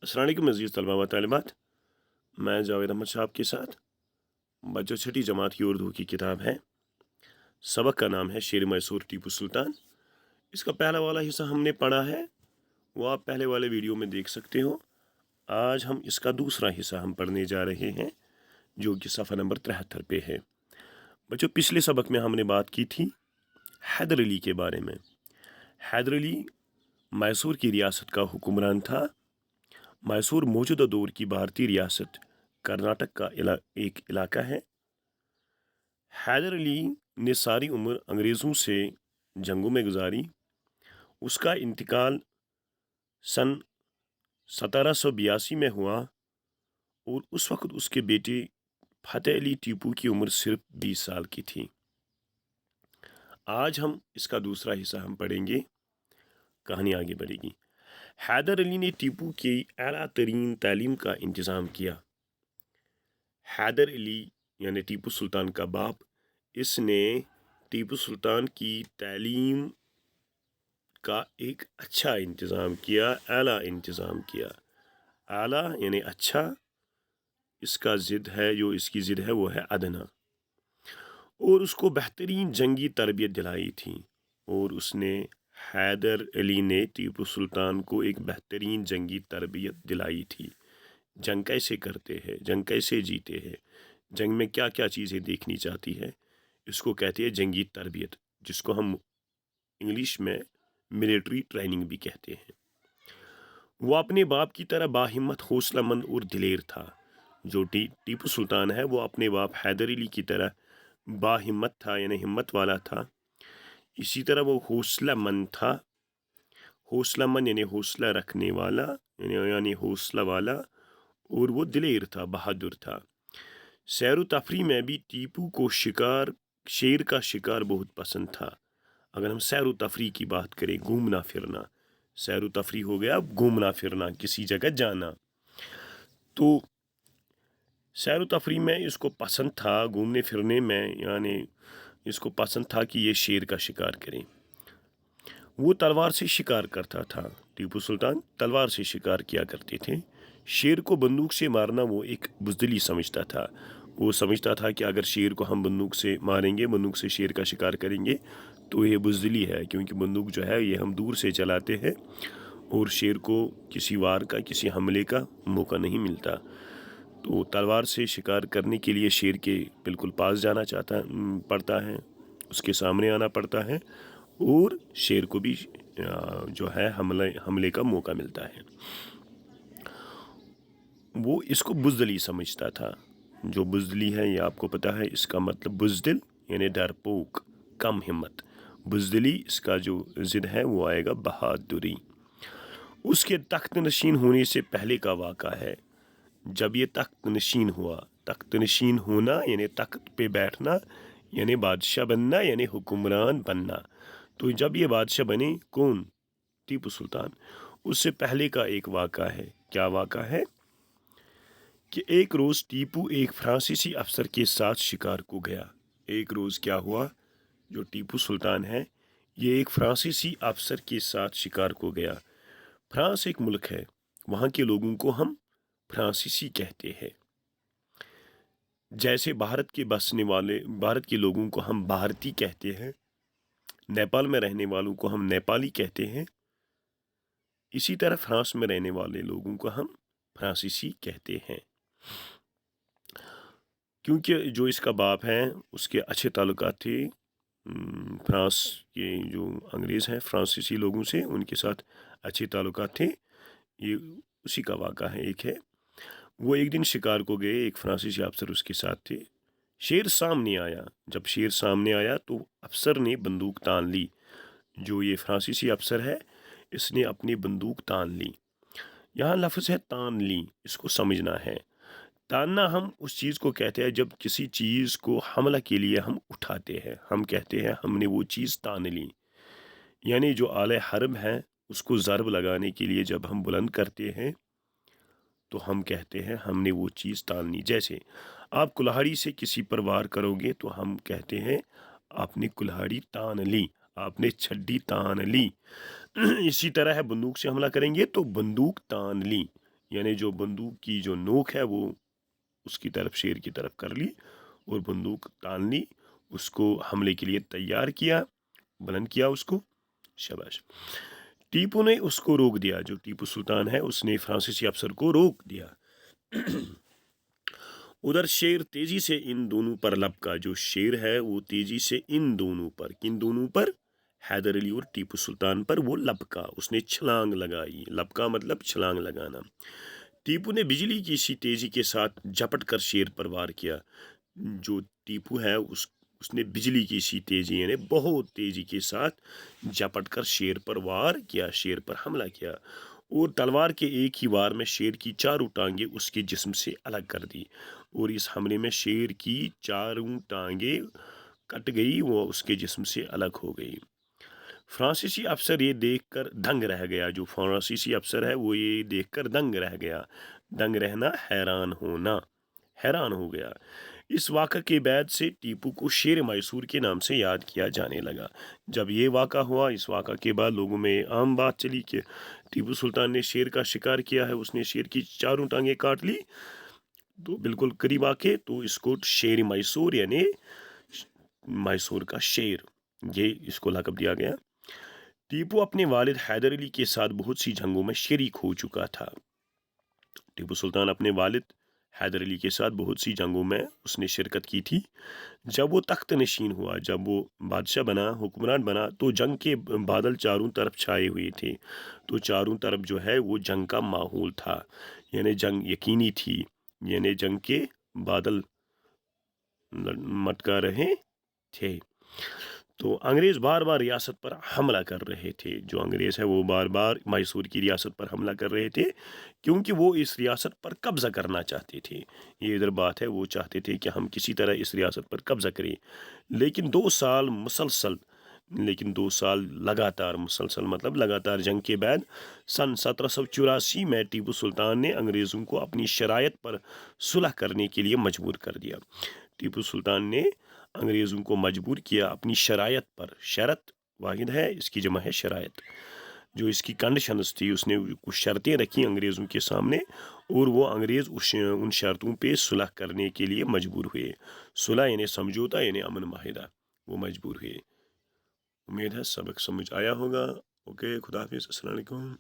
अस्सलाम वालेकुम अज़ीज़ तलबा व तालिबात। मैं जावेद अहमद साहब के साथ बच्चों छठी जमात की उर्दू की किताब है। सबक का नाम है शेर मैसूर टीपू सुल्तान। इसका पहला वाला हिस्सा हमने पढ़ा है, वो आप पहले वाले वीडियो में देख सकते हो। आज हम इसका दूसरा हिस्सा हम पढ़ने जा रहे हैं, जो कि सफ़ा नंबर 73 पे है। बच्चों, पिछले सबक में हमने बात की थी हैदर अली के बारे में। हैदर अली मैसूर की रियासत का हुक्मरान था। मैसूर मौजूदा दौर की भारतीय रियासत कर्नाटक का एक इलाका है। हैदर अली ने सारी उम्र अंग्रेज़ों से जंगों में गुजारी। उसका इंतकाल सन 1782 में हुआ और उस वक्त उसके बेटे फतेह अली टीपू की उम्र सिर्फ 20 साल की थी। आज हम इसका दूसरा हिस्सा हम पढ़ेंगे, कहानी आगे बढ़ेगी। हैदर अली ने टीपू की आला तरीन तालीम का इंतज़ाम किया। हैदर अली यानी टीपू सुल्तान का बाप, इसने टीपू सुल्तान की तालीम का एक अच्छा इंतज़ाम किया, आला इंतज़ाम किया। आला यानी अच्छा, इसका ज़िद है, जो इसकी ज़िद है वो है अदना। और उसको बेहतरीन जंगी तरबियत दिलाई थी। और उसने हैदर अली ने टीपू सुल्तान को एक बेहतरीन जंगी तरबियत दिलाई थी। जंग कैसे करते हैं, जंग कैसे जीते हैं, जंग में क्या क्या चीज़ें देखनी चाहती है, इसको कहते हैं जंगी तरबियत, जिसको हम इंग्लिश में मिलिट्री ट्रेनिंग भी कहते हैं। वो अपने बाप की तरह बाहिम्मत, हौसलामंद और दिलेर था। जो टीपू सुल्तान है वो अपने बाप हैदर अली की तरह बाहिम्मत था, यानी हिम्मत वाला था। इसी तरह वो हौसलामंद था। हौसलामंद यानी हौसला रखने वाला, यानी हौसला वाला, और वो दिलेर था, बहादुर था। सैर तफरी में भी टीपू को शेर का शिकार बहुत पसंद था। अगर हम सैर तफरी की बात करें, घूमना फिरना, सैर तफरी हो गया घूमना फिरना, किसी जगह जाना, तो सैर तफरी में इसको पसंद था, घूमने फिरने में, यानी इसको पसंद था कि ये शेर का शिकार करें। वो तलवार से शिकार करता था। टीपू सुल्तान तलवार से शिकार किया करते थे। शेर को बंदूक से मारना वो एक बुज़दिली समझता था। वो समझता था कि अगर शेर को हम बंदूक से मारेंगे, बंदूक से शेर का शिकार करेंगे, तो ये बुज़दिली है, क्योंकि बंदूक जो है ये हम दूर से चलाते हैं और शेर को किसी वार का, किसी हमले का मौका नहीं मिलता। तो तलवार से शिकार करने के लिए शेर के बिल्कुल पास जाना पड़ता है, उसके सामने आना पड़ता है, और शेर को भी जो है हमले का मौका मिलता है। वो इसको बुज़दिली समझता था। जो बुज़दिली है, ये आपको पता है, इसका मतलब बुज़दिल यानी डरपोक, कम हिम्मत। बुज़दिली इसका जो ज़िद है वो आएगा बहादुरी। उसके तख्त नशीन होने से पहले का वाक़ा है। जब ये तख्त नशीन हुआ, तख्त नशीन होना यानी तख्त पे बैठना, यानी बादशाह बनना, यानी हुक्मरान बनना। तो जब ये बादशाह बने, कौन? टीपू सुल्तान। उससे पहले का एक वाक़ा है। क्या वाक़ा है? कि एक रोज़ टीपू एक फ्रांसीसी अफसर के साथ शिकार को गया। एक रोज़ क्या हुआ, जो टीपू सुल्तान है ये एक फ्रांसीसी अफसर के साथ शिकार को गया। फ्रांस एक मुल्क है, वहाँ के लोगों को हम फ्रांसीसी कहते हैं। जैसे भारत के लोगों को हम भारती कहते हैं, नेपाल में रहने वालों को हम नेपाली कहते हैं, इसी तरह फ्रांस में रहने वाले लोगों को हम फ्रांसीसी कहते हैं। क्योंकि जो इसका बाप है उसके अच्छे ताल्लुकात थे फ्रांस के जो अंग्रेज़ हैं, फ्रांसीसी लोगों से उनके साथ अच्छे ताल्लुकात थे। ये उसी का वाक़ा है, एक है। वो एक दिन शिकार को गए, एक फ्रांसीसी अफसर उसके साथ थे। शेर सामने आया। जब शेर सामने आया तो अफसर ने बंदूक तान ली। जो ये फ्रांसीसी अफसर है, इसने अपनी बंदूक तान ली। यहाँ लफ्ज़ है तान ली, इसको समझना है। तानना हम उस चीज़ को कहते हैं जब किसी चीज़ को हमला के लिए हम उठाते हैं, हम कहते हैं हमने वो चीज़ तान ली। यानी जो आले हर्ब है उसको ज़रब लगाने के लिए जब हम बुलंद करते हैं तो हम कहते हैं हमने वो चीज़ तान ली। जैसे आप कुल्हाड़ी से किसी पर वार करोगे तो हम कहते हैं आपने कुल्हाड़ी तान ली, आपने छड्डी तान ली। इसी तरह है, बंदूक से हमला करेंगे तो बंदूक तान ली। یعنی جو بندوق کی جو نوک ہے وہ اس کی طرف شیر کی طرف کر لی اور بندوق تان لی، اس کو حملے کے لیے تیار کیا، بلند کیا اس کو، شاباش۔ ٹیپو نے اس کو روک دیا، جو ٹیپو سلطان ہے اس نے فرانسیسی افسر کو روک دیا۔ ادھر شیر تیزی سے ان دونوں پر لپکا، جو شیر ہے وہ تیزی سے ان دونوں پر، کن دونوں پر؟ حیدر علی اور ٹیپو سلطان پر وہ لپکا، اس نے چھلانگ لگائی، لپکا مطلب چھلانگ لگانا۔ ٹیپو نے بجلی کی سی تیزی کے ساتھ جھپٹ کر شیر پر وار کیا۔ جو ٹیپو ہے اس نے بجلی کی سی تیزی یعنی بہت تیزی کے ساتھ جھپٹ کر شیر پر وار کیا، شیر پر حملہ کیا، اور تلوار کے ایک ہی وار میں شیر کی چاروں ٹانگیں اس کے جسم سے الگ کر دی، اور اس حملے میں شیر کی چاروں ٹانگیں کٹ گئی، وہ اس کے جسم سے الگ ہو گئی۔ فرانسیسی افسر یہ دیکھ کر دنگ رہ گیا، جو فرانسیسی افسر ہے وہ یہ دیکھ کر دنگ رہ گیا، دنگ رہنا حیران ہونا، حیران ہو گیا۔ اس واقعہ کے بعد سے ٹیپو کو شیر میسور کے نام سے یاد کیا جانے لگا۔ جب یہ واقعہ ہوا، اس واقعہ کے بعد لوگوں میں عام بات چلی کہ ٹیپو سلطان نے شیر کا شکار کیا ہے، اس نے شیر کی چاروں ٹانگیں کاٹ لی، تو بالکل قریب آ کے تو اس کو شیر میسور یعنی میسور کا شیر، یہ اس کو لقب دیا گیا۔ ٹیپو اپنے والد حیدر علی کے ساتھ بہت سی جنگوں میں شریک ہو چکا تھا۔ ٹیپو سلطان اپنے والد حیدر علی کے ساتھ بہت سی جنگوں میں اس نے شرکت کی تھی۔ جب وہ تخت نشین ہوا، جب وہ بادشاہ بنا، حکمران بنا، تو جنگ کے بادل چاروں طرف چھائے ہوئے تھے، تو چاروں طرف جو ہے وہ جنگ کا ماحول تھا، یعنی جنگ یقینی تھی، یعنی جنگ کے بادل مٹکا رہے تھے۔ تو انگریز بار بار ریاست پر حملہ کر رہے تھے، جو انگریز ہے وہ بار بار میسور کی ریاست پر حملہ کر رہے تھے، کیونکہ وہ اس ریاست پر قبضہ کرنا چاہتے تھے۔ یہ ادھر بات ہے، وہ چاہتے تھے کہ ہم کسی طرح اس ریاست پر قبضہ کریں، لیکن 2 سال لگاتار مسلسل مطلب لگاتار جنگ کے بعد سن 1784 میں ٹیپو سلطان نے انگریزوں کو اپنی شرائط پر صلح کرنے کے لیے مجبور کر دیا۔ ٹیپو سلطان نے انگریزوں کو مجبور کیا اپنی شرائط پر، شرط واحد ہے، اس کی جمع ہے شرائط، جو اس کی کنڈیشنز تھی، اس نے کچھ شرطیں رکھی انگریزوں کے سامنے، اور وہ انگریز ان شرطوں پہ صلح کرنے کے لیے مجبور ہوئے۔ صلح یعنی سمجھوتا یعنی امن معاہدہ، وہ مجبور ہوئے۔ امید ہے سبق سمجھ آیا ہوگا۔ اوکے، خدا حافظ، السلام علیکم۔